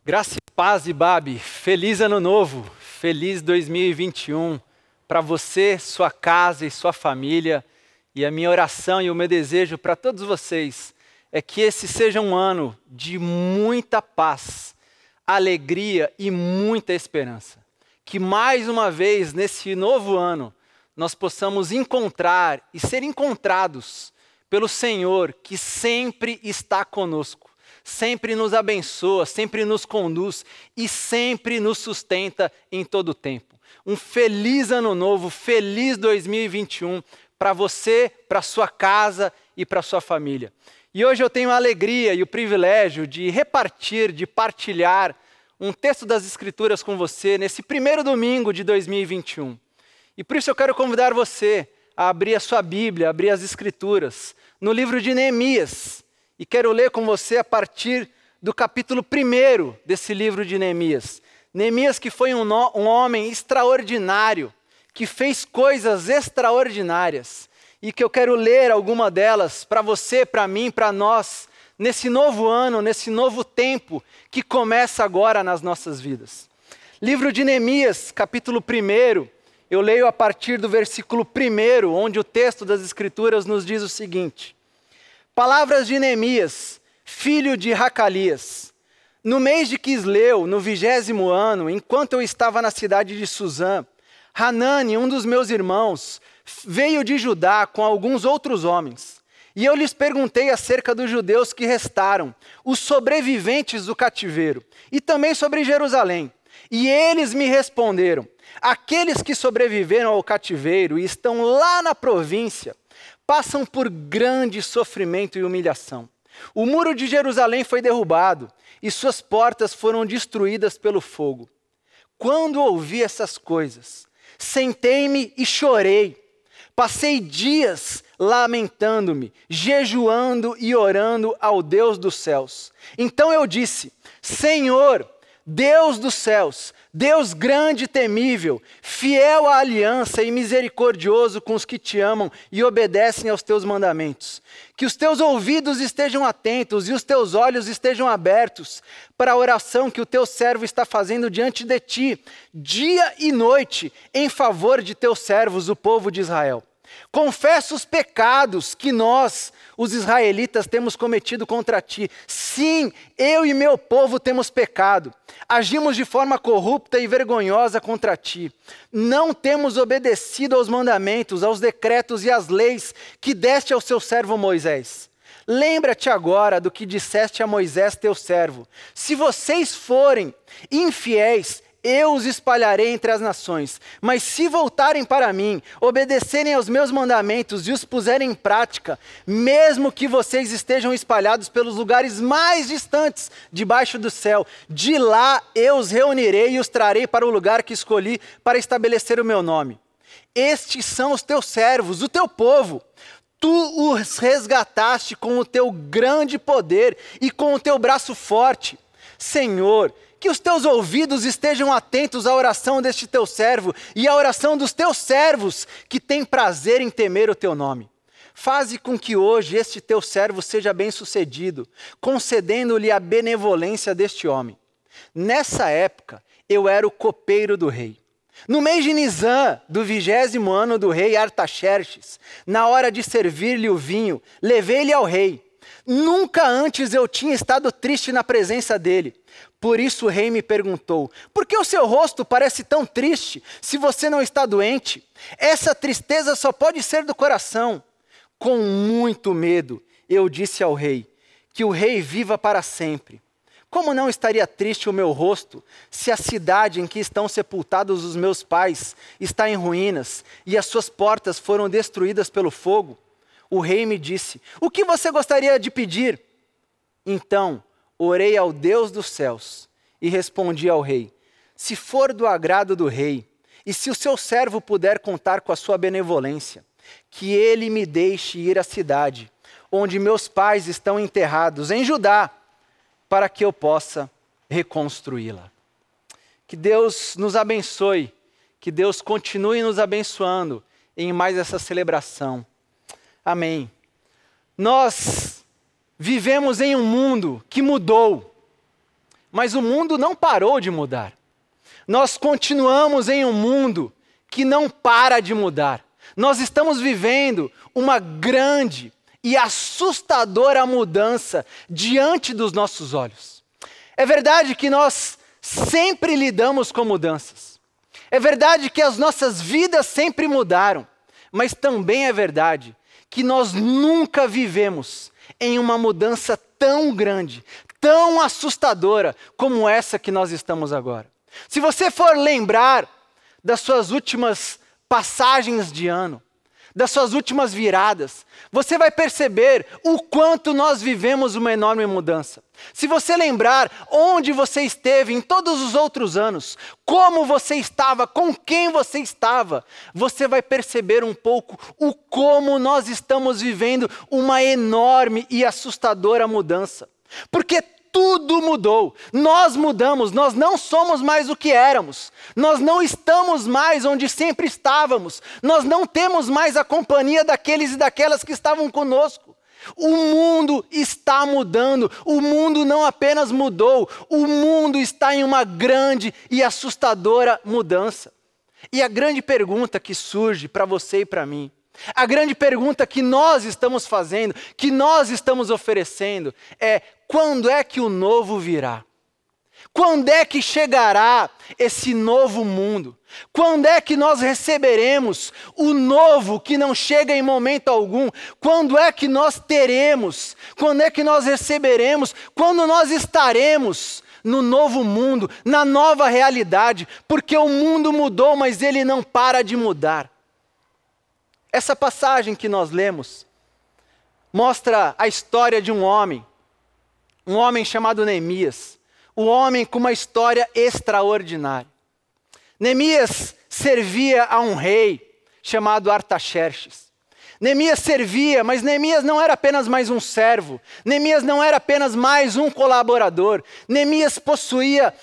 Graça e paz, Ibabe. Feliz ano novo, feliz 2021 para você, sua casa e sua família. E a minha oração e o meu desejo para todos vocês é que esse seja um ano de muita paz, alegria e muita esperança. Que mais uma vez nesse novo ano nós possamos encontrar e ser encontrados pelo Senhor que sempre está conosco. Sempre nos abençoa, sempre nos conduz e sempre nos sustenta em todo o tempo. Um feliz ano novo, feliz 2021 para você, para sua casa e para sua família. E hoje eu tenho a alegria e o privilégio de repartir, de partilhar um texto das Escrituras com você nesse primeiro domingo de 2021. E por isso eu quero convidar você a abrir a sua Bíblia, abrir as Escrituras, no livro de Neemias. E quero ler com você a partir do capítulo 1 desse livro de Neemias. Neemias que foi um homem extraordinário, que fez coisas extraordinárias. E que eu quero ler alguma delas para você, para mim, para nós, nesse novo ano, nesse novo tempo que começa agora nas nossas vidas. Livro de Neemias, capítulo 1, eu leio a partir do versículo 1, onde o texto das Escrituras nos diz o seguinte: Palavras de Neemias, filho de Racalias. No mês de Quisleu, no 20º ano, enquanto eu estava na cidade de Suzã, Hanani, um dos meus irmãos, veio de Judá com alguns outros homens. E eu lhes perguntei acerca dos judeus que restaram, os sobreviventes do cativeiro, e também sobre Jerusalém. E eles me responderam: aqueles que sobreviveram ao cativeiro e estão lá na província, passam por grande sofrimento e humilhação. O muro de Jerusalém foi derrubado e suas portas foram destruídas pelo fogo. Quando ouvi essas coisas, sentei-me e chorei. Passei dias lamentando-me, jejuando e orando ao Deus dos céus. Então eu disse: Senhor, Deus dos céus, Deus grande e temível, fiel à aliança e misericordioso com os que te amam e obedecem aos teus mandamentos. Que os teus ouvidos estejam atentos e os teus olhos estejam abertos para a oração que o teu servo está fazendo diante de ti, dia e noite, em favor de teus servos, o povo de Israel. Confesso os pecados que nós, os israelitas, temos cometido contra ti. Sim, eu e meu povo temos pecado. Agimos de forma corrupta e vergonhosa contra ti. Não temos obedecido aos mandamentos, aos decretos e às leis que deste ao seu servo Moisés. Lembra-te agora do que disseste a Moisés, teu servo. Se vocês forem infiéis, eu os espalharei entre as nações. Mas se voltarem para mim, obedecerem aos meus mandamentos e os puserem em prática, mesmo que vocês estejam espalhados pelos lugares mais distantes debaixo do céu, de lá eu os reunirei e os trarei para o lugar que escolhi para estabelecer o meu nome. Estes são os teus servos, o teu povo. Tu os resgataste com o teu grande poder e com o teu braço forte. Senhor, que os teus ouvidos estejam atentos à oração deste teu servo e à oração dos teus servos que têm prazer em temer o teu nome. Faze com que hoje este teu servo seja bem-sucedido, concedendo-lhe a benevolência deste homem. Nessa época, eu era o copeiro do rei. No mês de Nisã, do 20º ano do rei Artaxerxes, na hora de servir-lhe o vinho, levei-lhe ao rei. Nunca antes eu tinha estado triste na presença dele. Por isso o rei me perguntou: por que o seu rosto parece tão triste, se você não está doente? Essa tristeza só pode ser do coração. Com muito medo, eu disse ao rei: que o rei viva para sempre. Como não estaria triste o meu rosto, se a cidade em que estão sepultados os meus pais está em ruínas e as suas portas foram destruídas pelo fogo? O rei me disse: o que você gostaria de pedir? Então, orei ao Deus dos céus e respondi ao rei: se for do agrado do rei, e se o seu servo puder contar com a sua benevolência, que ele me deixe ir à cidade, onde meus pais estão enterrados, em Judá, para que eu possa reconstruí-la. Que Deus nos abençoe, que Deus continue nos abençoando em mais essa celebração. Amém. Nós vivemos em um mundo que mudou. Mas o mundo não parou de mudar. Nós continuamos em um mundo que não para de mudar. Nós estamos vivendo uma grande e assustadora mudança diante dos nossos olhos. É verdade que nós sempre lidamos com mudanças. É verdade que as nossas vidas sempre mudaram. Mas também é verdade que nós nunca vivemos em uma mudança tão grande, tão assustadora como essa que nós estamos agora. Se você for lembrar das suas últimas passagens de ano, das suas últimas viradas, você vai perceber o quanto nós vivemos uma enorme mudança. Se você lembrar onde você esteve em todos os outros anos, como você estava, com quem você estava, você vai perceber um pouco o como nós estamos vivendo uma enorme e assustadora mudança. Porque tudo mudou, nós mudamos, nós não somos mais o que éramos, nós não estamos mais onde sempre estávamos, nós não temos mais a companhia daqueles e daquelas que estavam conosco. O mundo está mudando, o mundo não apenas mudou, o mundo está em uma grande e assustadora mudança. E a grande pergunta que surge para você e para mim, a grande pergunta que nós estamos fazendo, que nós estamos oferecendo é: quando é que o novo virá? Quando é que chegará esse novo mundo? Quando é que nós receberemos o novo que não chega em momento algum? Quando é que nós teremos? Quando é que nós receberemos? Quando nós estaremos no novo mundo, na nova realidade? Porque o mundo mudou, mas ele não para de mudar. Essa passagem que nós lemos mostra a história de um homem chamado Neemias, um homem com uma história extraordinária. Neemias servia a um rei chamado Artaxerxes. Neemias servia, mas Neemias não era apenas mais um servo, Neemias não era apenas mais um colaborador, Neemias possuía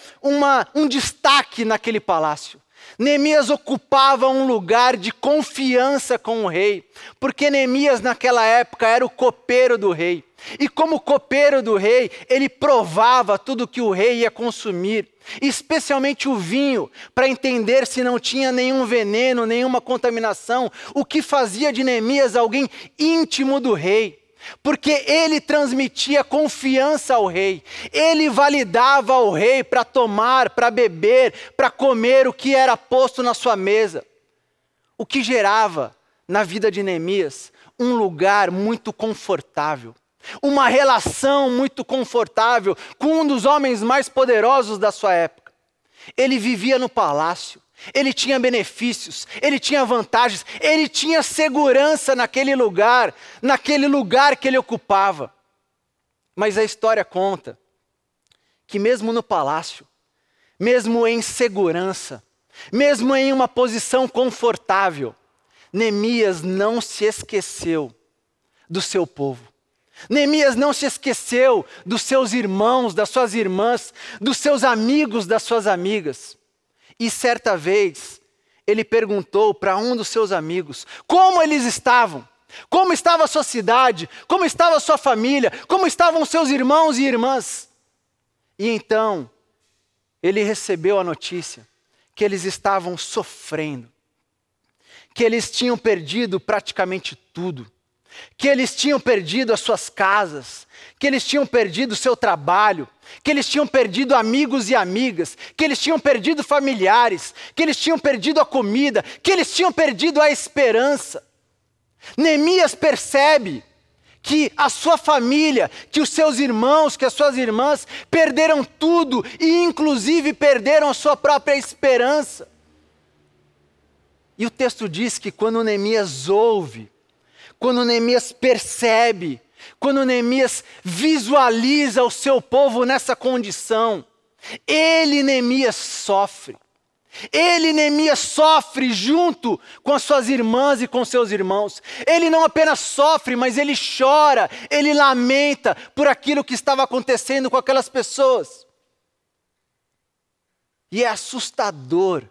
um destaque naquele palácio. Neemias ocupava um lugar de confiança com o rei, porque Neemias naquela época era o copeiro do rei. E como copeiro do rei, ele provava tudo que o rei ia consumir, especialmente o vinho, para entender se não tinha nenhum veneno, nenhuma contaminação, o que fazia de Neemias alguém íntimo do rei. Porque ele transmitia confiança ao rei, ele validava ao rei para tomar, para beber, para comer o que era posto na sua mesa. O que gerava na vida de Neemias um lugar muito confortável, uma relação muito confortável com um dos homens mais poderosos da sua época. Ele vivia no palácio, ele tinha benefícios, ele tinha vantagens, ele tinha segurança naquele lugar que ele ocupava. Mas a história conta que mesmo no palácio, mesmo em segurança, mesmo em uma posição confortável, Neemias não se esqueceu do seu povo. Neemias não se esqueceu dos seus irmãos, das suas irmãs, dos seus amigos, das suas amigas. E certa vez, ele perguntou para um dos seus amigos como eles estavam, como estava a sua cidade, como estava a sua família, como estavam seus irmãos e irmãs. E então, ele recebeu a notícia que eles estavam sofrendo, que eles tinham perdido praticamente tudo, que eles tinham perdido as suas casas, que eles tinham perdido o seu trabalho, que eles tinham perdido amigos e amigas, que eles tinham perdido familiares, que eles tinham perdido a comida, que eles tinham perdido a esperança. Neemias percebe que a sua família, que os seus irmãos, que as suas irmãs perderam tudo e inclusive perderam a sua própria esperança. E o texto diz que quando Neemias ouve, quando Neemias percebe, quando Neemias visualiza o seu povo nessa condição, ele, Neemias, sofre. Ele, Neemias, sofre junto com as suas irmãs e com seus irmãos. Ele não apenas sofre, mas ele chora, ele lamenta por aquilo que estava acontecendo com aquelas pessoas. E é assustador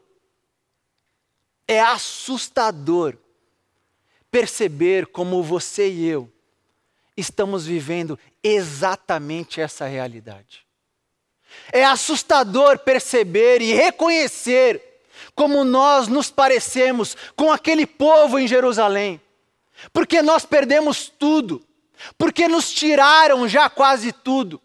perceber como você e eu estamos vivendo exatamente essa realidade. É assustador perceber e reconhecer como nós nos parecemos com aquele povo em Jerusalém. Porque nós perdemos tudo. Porque nos tiraram já quase tudo.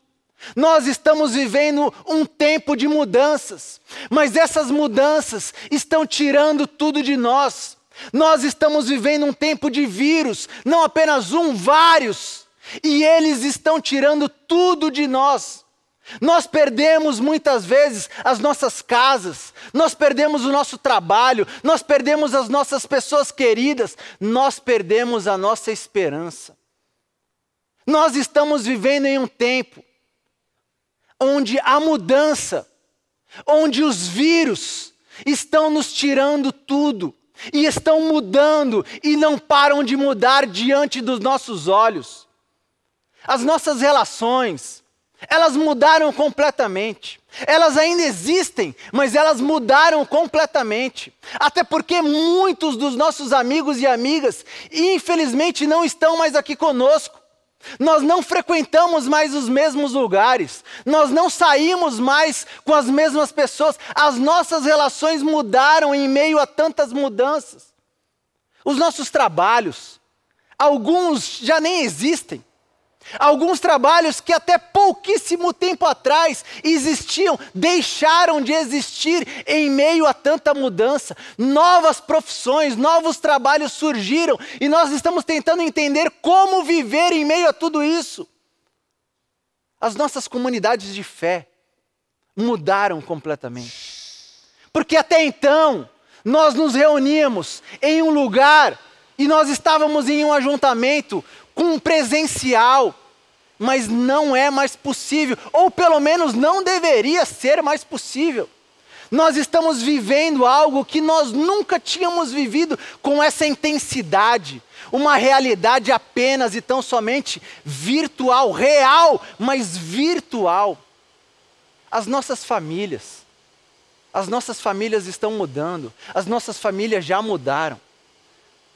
Nós estamos vivendo um tempo de mudanças. Mas essas mudanças estão tirando tudo de nós. Nós estamos vivendo um tempo de vírus. Não apenas um, vários. E eles estão tirando tudo de nós. Nós perdemos muitas vezes as nossas casas, nós perdemos o nosso trabalho, nós perdemos as nossas pessoas queridas, nós perdemos a nossa esperança. Nós estamos vivendo em um tempo onde a mudança, onde os vírus estão nos tirando tudo e estão mudando e não param de mudar diante dos nossos olhos. As nossas relações, elas mudaram completamente. Elas ainda existem, mas elas mudaram completamente. Até porque muitos dos nossos amigos e amigas, infelizmente, não estão mais aqui conosco. Nós não frequentamos mais os mesmos lugares. Nós não saímos mais com as mesmas pessoas. As nossas relações mudaram em meio a tantas mudanças. Os nossos trabalhos, alguns já nem existem. Alguns trabalhos que até pouquíssimo tempo atrás existiam, deixaram de existir em meio a tanta mudança. Novas profissões, novos trabalhos surgiram e nós estamos tentando entender como viver em meio a tudo isso. As nossas comunidades de fé mudaram completamente. Porque até então, nós nos reuníamos em um lugar e nós estávamos em um ajuntamento com um presencial, mas não é mais possível, ou pelo menos não deveria ser mais possível. Nós estamos vivendo algo que nós nunca tínhamos vivido com essa intensidade, uma realidade apenas e tão somente virtual, real, mas virtual. As nossas famílias estão mudando, as nossas famílias já mudaram.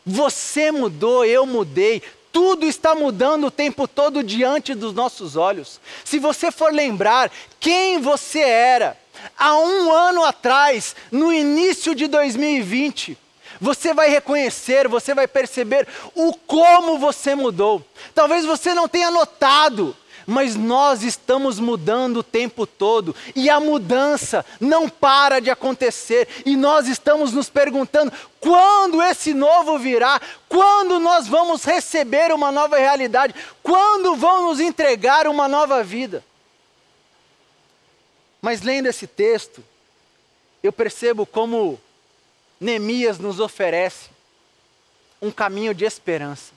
Você mudou, eu mudei. Tudo está mudando o tempo todo diante dos nossos olhos. Se você for lembrar quem você era há um ano atrás, no início de 2020, você vai reconhecer, você vai perceber o como você mudou. Talvez você não tenha notado, mas nós estamos mudando o tempo todo e a mudança não para de acontecer e nós estamos nos perguntando quando esse novo virá, quando nós vamos receber uma nova realidade, quando vão nos entregar uma nova vida. Mas lendo esse texto, eu percebo como Neemias nos oferece um caminho de esperança.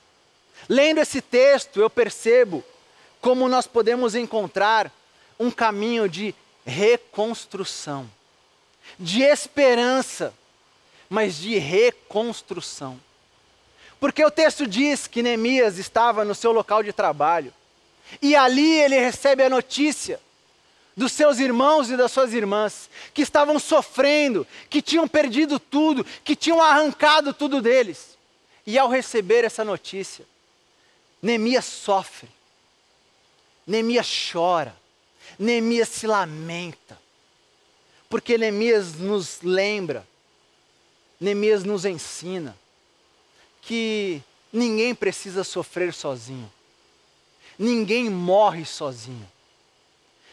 Lendo esse texto, eu percebo como nós podemos encontrar um caminho de reconstrução, de esperança, mas de reconstrução. Porque o texto diz que Neemias estava no seu local de trabalho, e ali ele recebe a notícia dos seus irmãos e das suas irmãs, que estavam sofrendo, que tinham perdido tudo, que tinham arrancado tudo deles. E ao receber essa notícia, Neemias sofre. Neemias chora, Neemias se lamenta, porque Neemias nos lembra, Neemias nos ensina que ninguém precisa sofrer sozinho, ninguém morre sozinho.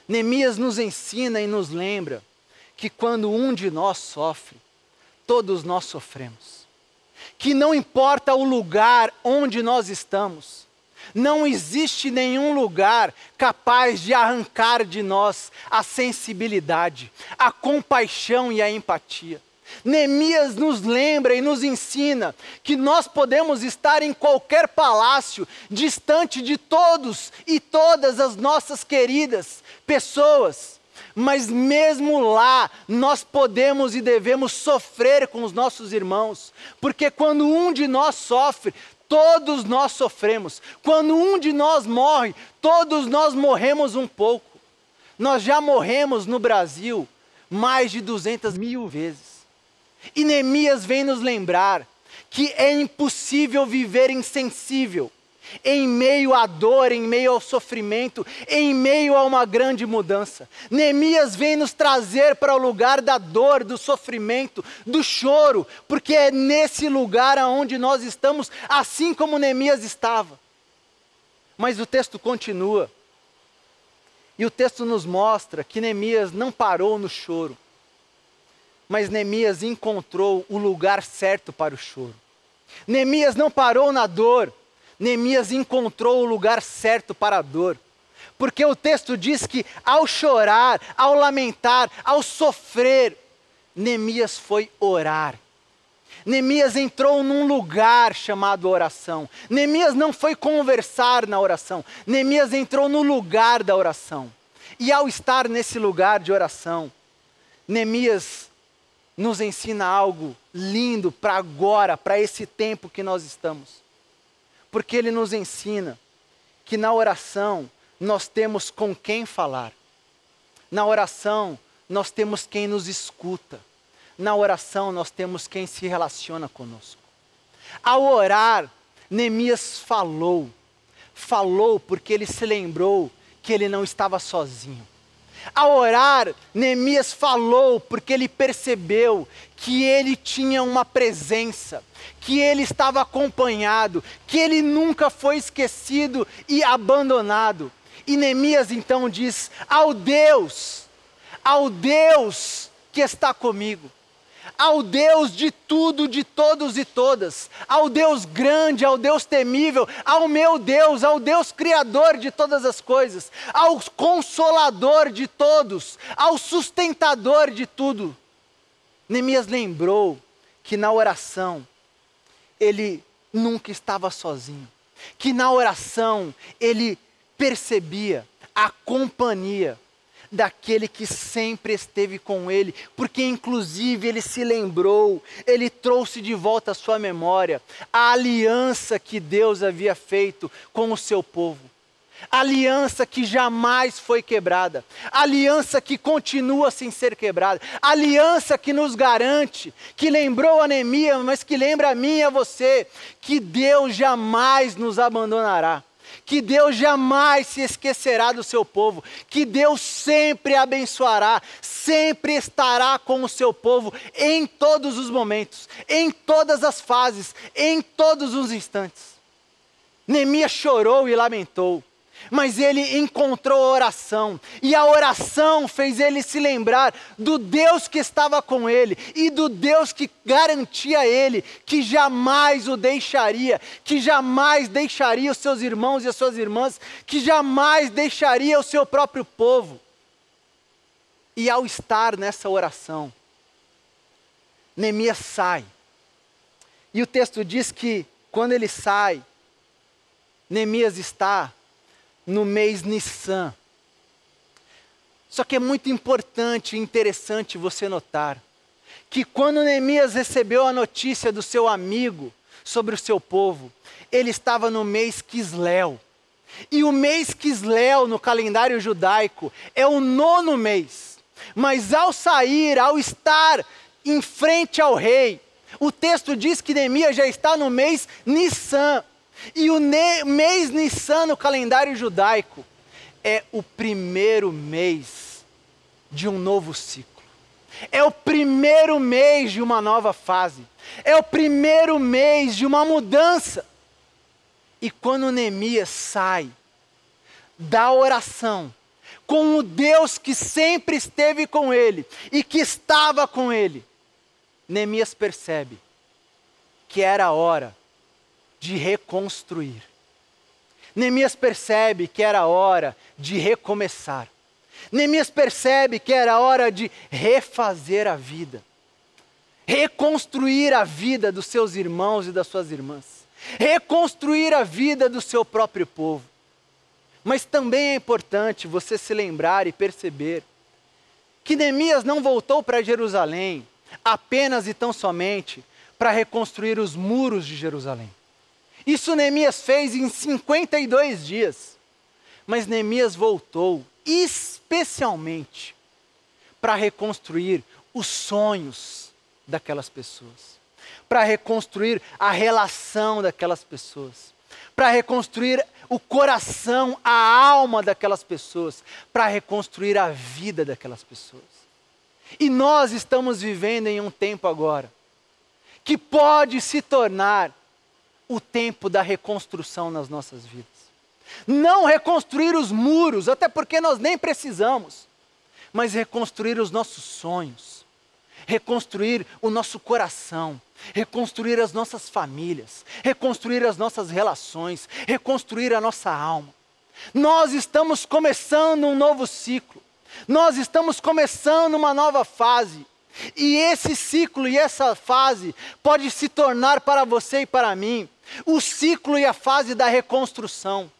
Neemias nos ensina e nos lembra que quando um de nós sofre, todos nós sofremos, que não importa o lugar onde nós estamos, não existe nenhum lugar capaz de arrancar de nós a sensibilidade, a compaixão e a empatia. Neemias nos lembra e nos ensina que nós podemos estar em qualquer palácio, distante de todos e todas as nossas queridas pessoas, mas mesmo lá nós podemos e devemos sofrer com os nossos irmãos, porque quando um de nós sofre, todos nós sofremos. Quando um de nós morre, todos nós morremos um pouco. Nós já morremos no Brasil mais de 200.000 vezes. E Neemias vem nos lembrar que é impossível viver insensível, em meio à dor, em meio ao sofrimento, em meio a uma grande mudança. Neemias vem nos trazer para o lugar da dor, do sofrimento, do choro, porque é nesse lugar aonde nós estamos, assim como Neemias estava. Mas o texto continua, e o texto nos mostra que Neemias não parou no choro, mas Neemias encontrou o lugar certo para o choro. Neemias não parou na dor, Neemias encontrou o lugar certo para a dor. Porque o texto diz que ao chorar, ao lamentar, ao sofrer, Neemias foi orar. Neemias entrou num lugar chamado oração. Neemias não foi conversar na oração, Neemias entrou no lugar da oração. E ao estar nesse lugar de oração, Neemias nos ensina algo lindo para agora, para esse tempo que nós estamos. Porque ele nos ensina que na oração nós temos com quem falar. Na oração nós temos quem nos escuta. Na oração nós temos quem se relaciona conosco. Ao orar, Neemias falou. Falou porque ele se lembrou que ele não estava sozinho. Ao orar, Neemias falou porque ele percebeu que ele tinha uma presença, que ele estava acompanhado, que ele nunca foi esquecido e abandonado. E Neemias então diz: ao Deus que está comigo, ao Deus de tudo, de todos e todas, ao Deus grande, ao Deus temível, ao meu Deus, ao Deus criador de todas as coisas, ao consolador de todos, ao sustentador de tudo. Neemias lembrou que na oração ele nunca estava sozinho, que na oração ele percebia a companhia daquele que sempre esteve com ele, porque inclusive ele se lembrou, ele trouxe de volta à sua memória a aliança que Deus havia feito com o seu povo, aliança que jamais foi quebrada, aliança que continua sem ser quebrada, aliança que nos garante, que lembrou a Neemias, mas que lembra a mim e a você, que Deus jamais nos abandonará, que Deus jamais se esquecerá do seu povo, que Deus sempre abençoará, sempre estará com o seu povo em todos os momentos, em todas as fases, em todos os instantes. Neemias chorou e lamentou, mas ele encontrou a oração, e a oração fez ele se lembrar do Deus que estava com ele, e do Deus que garantia a ele, que jamais o deixaria, que jamais deixaria os seus irmãos e as suas irmãs, que jamais deixaria o seu próprio povo. E ao estar nessa oração, Neemias sai, e o texto diz que quando ele sai, Neemias está no mês Nissan. Só que é muito importante e interessante você notar que quando Neemias recebeu a notícia do seu amigo sobre o seu povo, ele estava no mês Quisleu. E o mês Quisleu no calendário judaico é o 9º mês. Mas ao sair, ao estar em frente ao rei, o texto diz que Neemias já está no mês Nissan. E o mês Nissan no calendário judaico é o primeiro mês de um novo ciclo. É o primeiro mês de uma nova fase. É o primeiro mês de uma mudança. E quando Neemias sai da oração com o Deus que sempre esteve com ele e que estava com ele, Neemias percebe que era a hora de reconstruir. Neemias percebe que era hora de recomeçar. Neemias percebe que era hora de refazer a vida. Reconstruir a vida dos seus irmãos e das suas irmãs. Reconstruir a vida do seu próprio povo. Mas também é importante você se lembrar e perceber que Neemias não voltou para Jerusalém apenas e tão somente para reconstruir os muros de Jerusalém. Isso Neemias fez em 52 dias. Mas Neemias voltou especialmente para reconstruir os sonhos daquelas pessoas, para reconstruir a relação daquelas pessoas, para reconstruir o coração, a alma daquelas pessoas, para reconstruir a vida daquelas pessoas. E nós estamos vivendo em um tempo agora, que pode se tornar o tempo da reconstrução nas nossas vidas. Não reconstruir os muros, até porque nós nem precisamos, mas reconstruir os nossos sonhos, reconstruir o nosso coração, reconstruir as nossas famílias, reconstruir as nossas relações, reconstruir a nossa alma. Nós estamos começando um novo ciclo, nós estamos começando uma nova fase, e esse ciclo e essa fase pode se tornar para você e para mim o ciclo e a fase da reconstrução.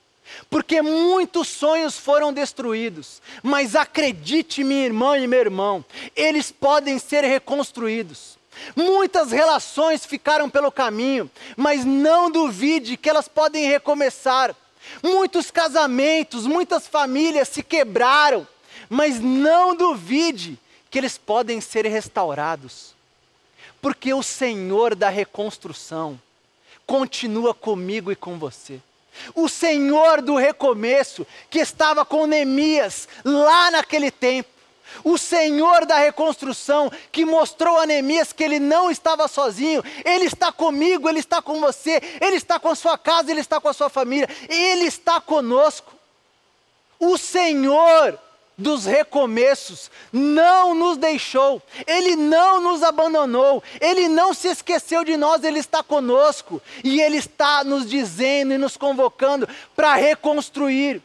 Porque muitos sonhos foram destruídos, mas acredite, minha irmã e meu irmão, eles podem ser reconstruídos. Muitas relações ficaram pelo caminho, mas não duvide que elas podem recomeçar. Muitos casamentos, muitas famílias se quebraram, mas não duvide que eles podem ser restaurados. Porque o Senhor da reconstrução continua comigo e com você. O Senhor do recomeço, que estava com Neemias lá naquele tempo. O Senhor da reconstrução, que mostrou a Neemias que ele não estava sozinho. Ele está comigo, Ele está com você, Ele está com a sua casa, Ele está com a sua família. Ele está conosco. O Senhor dos recomeços não nos deixou, Ele não nos abandonou, Ele não se esqueceu de nós, Ele está conosco e Ele está nos dizendo e nos convocando para reconstruir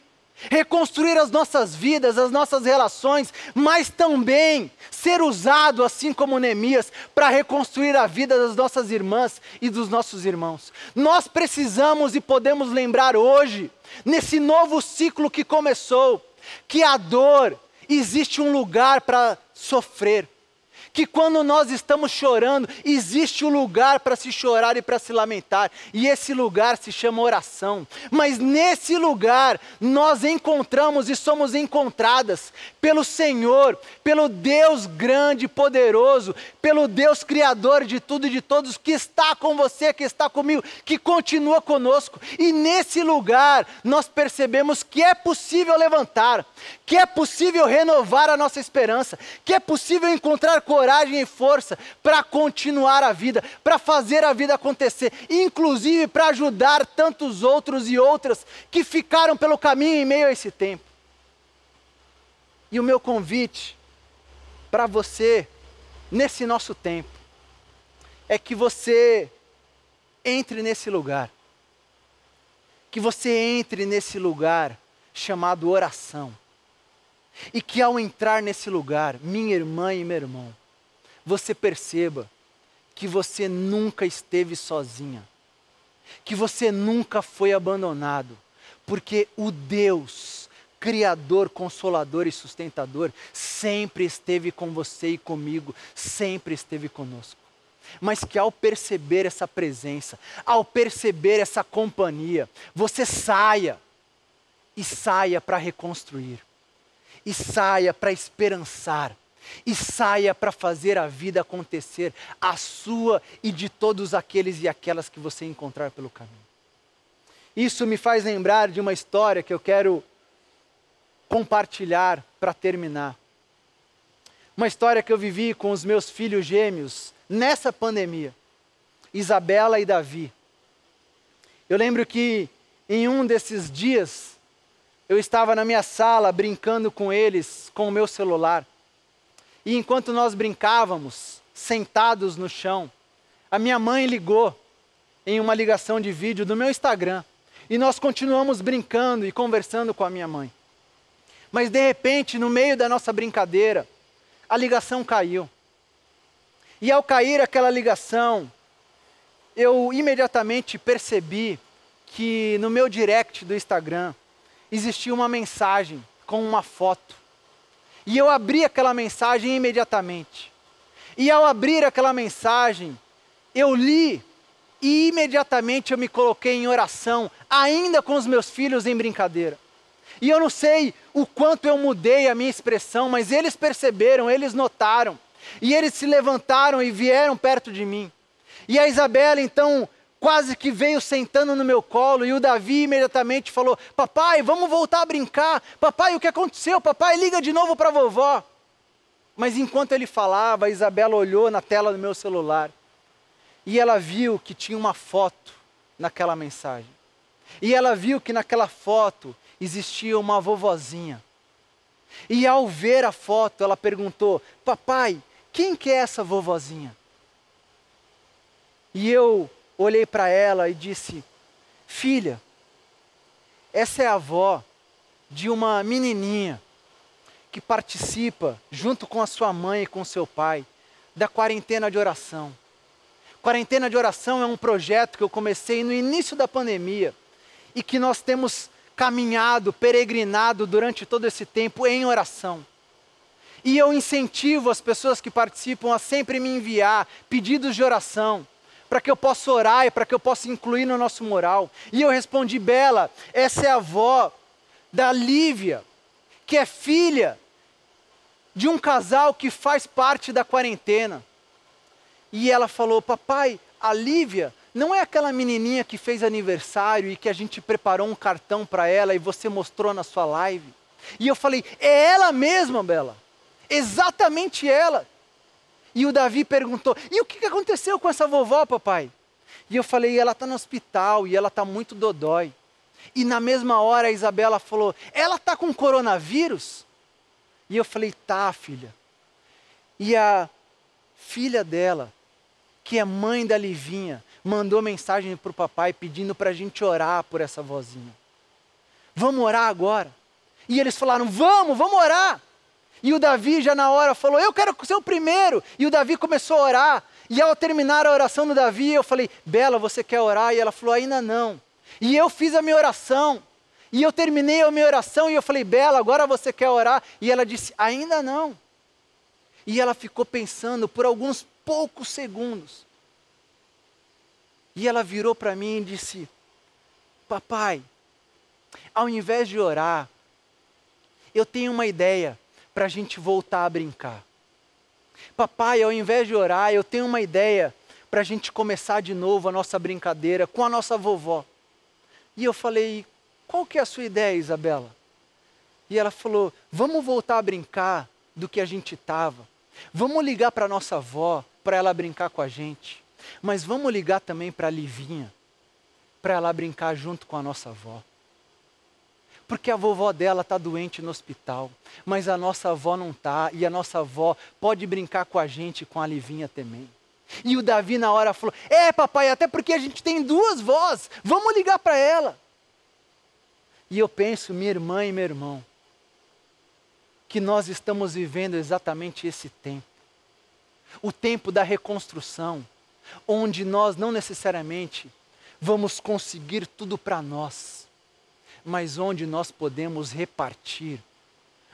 as nossas vidas, as nossas relações, mas também ser usado, assim como Neemias, para reconstruir a vida das nossas irmãs e dos nossos irmãos. Nós precisamos e podemos lembrar hoje, nesse novo ciclo que começou, que a dor, existe um lugar para sofrer. Que quando nós estamos chorando, existe um lugar para se chorar e para se lamentar. E esse lugar se chama oração. Mas nesse lugar, nós encontramos e somos encontradas pelo Senhor, pelo Deus grande e poderoso, pelo Deus criador de tudo e de todos, que está com você, que está comigo, que continua conosco. E nesse lugar, nós percebemos que é possível levantar, que é possível renovar a nossa esperança, que é possível encontrar coragem e força para continuar a vida, para fazer a vida acontecer, inclusive para ajudar tantos outros e outras que ficaram pelo caminho em meio a esse tempo. E o meu convite para você, nesse nosso tempo, é que você entre nesse lugar, que você entre nesse lugar chamado oração, e que ao entrar nesse lugar, minha irmã e meu irmão, você perceba que você nunca esteve sozinha, que você nunca foi abandonado, porque o Deus, Criador, Consolador e Sustentador, sempre esteve com você e comigo, sempre esteve conosco. Mas que ao perceber essa presença, ao perceber essa companhia, você saia para reconstruir, e saia para esperançar, e saia para fazer a vida acontecer, a sua e de todos aqueles e aquelas que você encontrar pelo caminho. Isso me faz lembrar de uma história que eu quero compartilhar para terminar. Uma história que eu vivi com os meus filhos gêmeos nessa pandemia, Isabela e Davi. Eu lembro que em um desses dias, eu estava na minha sala brincando com eles, com o meu celular. E enquanto nós brincávamos, sentados no chão, a minha mãe ligou em uma ligação de vídeo do meu Instagram. E nós continuamos brincando e conversando com a minha mãe. Mas de repente, no meio da nossa brincadeira, a ligação caiu. E ao cair aquela ligação, eu imediatamente percebi que no meu direct do Instagram existia uma mensagem com uma foto. E eu abri aquela mensagem imediatamente. E ao abrir aquela mensagem, eu li e imediatamente eu me coloquei em oração, ainda com os meus filhos em brincadeira. E eu não sei o quanto eu mudei a minha expressão, mas eles perceberam, eles notaram. E eles se levantaram e vieram perto de mim. E a Isabela então quase que veio sentando no meu colo, e o Davi imediatamente falou: papai, vamos voltar a brincar. Papai, o que aconteceu? Papai, liga de novo para a vovó. Mas enquanto ele falava, a Isabela olhou na tela do meu celular, e ela viu que tinha uma foto naquela mensagem. E ela viu que naquela foto existia uma vovozinha. E ao ver a foto, ela perguntou: papai, quem que é essa vovozinha? E eu olhei para ela e disse: filha, essa é a avó de uma menininha que participa, junto com a sua mãe e com o seu pai, da quarentena de oração. Quarentena de oração é um projeto que eu comecei no início da pandemia e que nós temos caminhado, peregrinado durante todo esse tempo em oração. E eu incentivo as pessoas que participam a sempre me enviar pedidos de oração, para que eu possa orar e para que eu possa incluir no nosso mural. E eu respondi: Bela, essa é a avó da Lívia, que é filha de um casal que faz parte da quarentena. E ela falou: papai, a Lívia não é aquela menininha que fez aniversário e que a gente preparou um cartão para ela e você mostrou na sua live? E eu falei: é ela mesma, Bela, exatamente ela. E o Davi perguntou: e o que aconteceu com essa vovó, papai? E eu falei: ela está no hospital e ela está muito dodói. E na mesma hora a Isabela falou: ela está com coronavírus? E eu falei: tá, filha. E a filha dela, que é mãe da Livinha, mandou mensagem para o papai pedindo para a gente orar por essa vozinha. Vamos orar agora? E eles falaram: vamos orar. E o Davi já na hora falou: eu quero ser o primeiro. E o Davi começou a orar. E ao terminar a oração do Davi, eu falei: Bela, você quer orar? E ela falou: ainda não. E eu fiz a minha oração. E eu terminei a minha oração e eu falei: Bela, agora você quer orar? E ela disse: ainda não. E ela ficou pensando por alguns poucos segundos. E ela virou para mim e disse: papai, ao invés de orar, eu tenho uma ideia para a gente voltar a brincar. Papai, ao invés de orar, eu tenho uma ideia para a gente começar de novo a nossa brincadeira com a nossa vovó. E eu falei: qual que é a sua ideia, Isabela? E ela falou: vamos voltar a brincar do que a gente estava. Vamos ligar para a nossa avó, para ela brincar com a gente. Mas vamos ligar também para a Livinha, para ela brincar junto com a nossa avó. Porque a vovó dela está doente no hospital, mas a nossa avó não está, e a nossa avó pode brincar com a gente, com a Livinha também. E o Davi na hora falou: é, papai, até porque a gente tem duas vós, vamos ligar para ela. E eu penso, minha irmã e meu irmão, que nós estamos vivendo exatamente esse tempo. O tempo da reconstrução, onde nós não necessariamente vamos conseguir tudo para nós, mas onde nós podemos repartir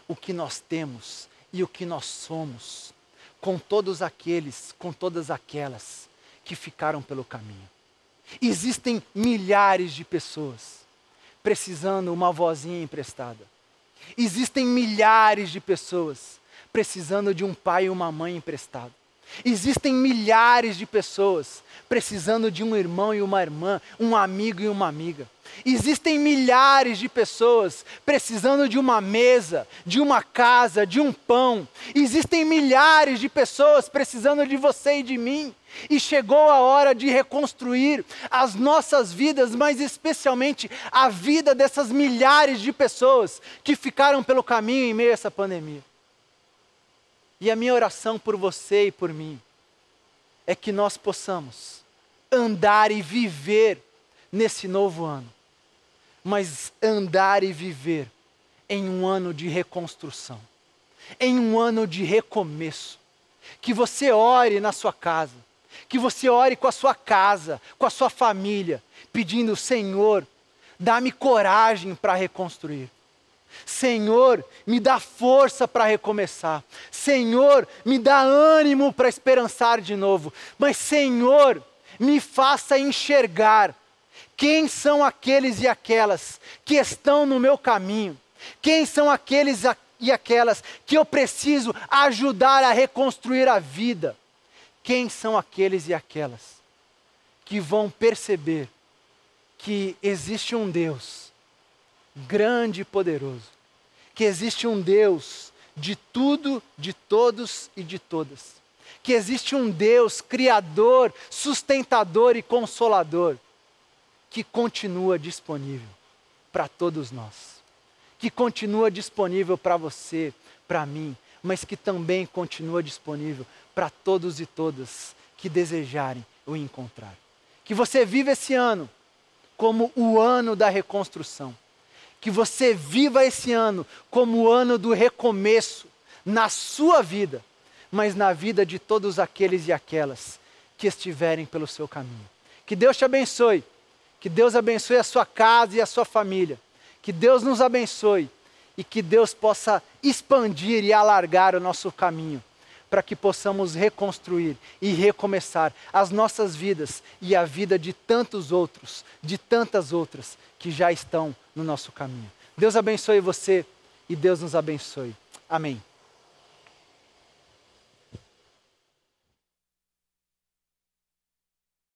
o que nós temos e o que nós somos, com todos aqueles, com todas aquelas que ficaram pelo caminho. Existem milhares de pessoas precisando uma vozinha emprestada. Existem milhares de pessoas precisando de um pai e uma mãe emprestado. Existem milhares de pessoas precisando de um irmão e uma irmã, um amigo e uma amiga. Existem milhares de pessoas precisando de uma mesa, de uma casa, de um pão. Existem milhares de pessoas precisando de você e de mim. E chegou a hora de reconstruir as nossas vidas, mas especialmente a vida dessas milhares de pessoas que ficaram pelo caminho em meio a essa pandemia. E a minha oração por você e por mim é que nós possamos andar e viver nesse novo ano, mas andar e viver em um ano de reconstrução, em um ano de recomeço. Que você ore na sua casa, que você ore com a sua casa, com a sua família, pedindo: Senhor, dá-me coragem para reconstruir. Senhor, me dá força para recomeçar. Senhor, me dá ânimo para esperançar de novo. Mas Senhor, me faça enxergar quem são aqueles e aquelas que estão no meu caminho. Quem são aqueles e aquelas que eu preciso ajudar a reconstruir a vida. Quem são aqueles e aquelas que vão perceber que existe um Deus grande e poderoso, que existe um Deus de tudo, de todos e de todas, que existe um Deus criador, sustentador e consolador, que continua disponível para todos nós, que continua disponível para você, para mim, mas que também continua disponível para todos e todas que desejarem o encontrar. Que você viva esse ano como o ano da reconstrução. Que você viva esse ano como o ano do recomeço na sua vida, mas na vida de todos aqueles e aquelas que estiverem pelo seu caminho. Que Deus te abençoe. Que Deus abençoe a sua casa e a sua família. Que Deus nos abençoe e que Deus possa expandir e alargar o nosso caminho, para que possamos reconstruir e recomeçar as nossas vidas e a vida de tantos outros, de tantas outras que já estão no nosso caminho. Deus abençoe você e Deus nos abençoe. Amém.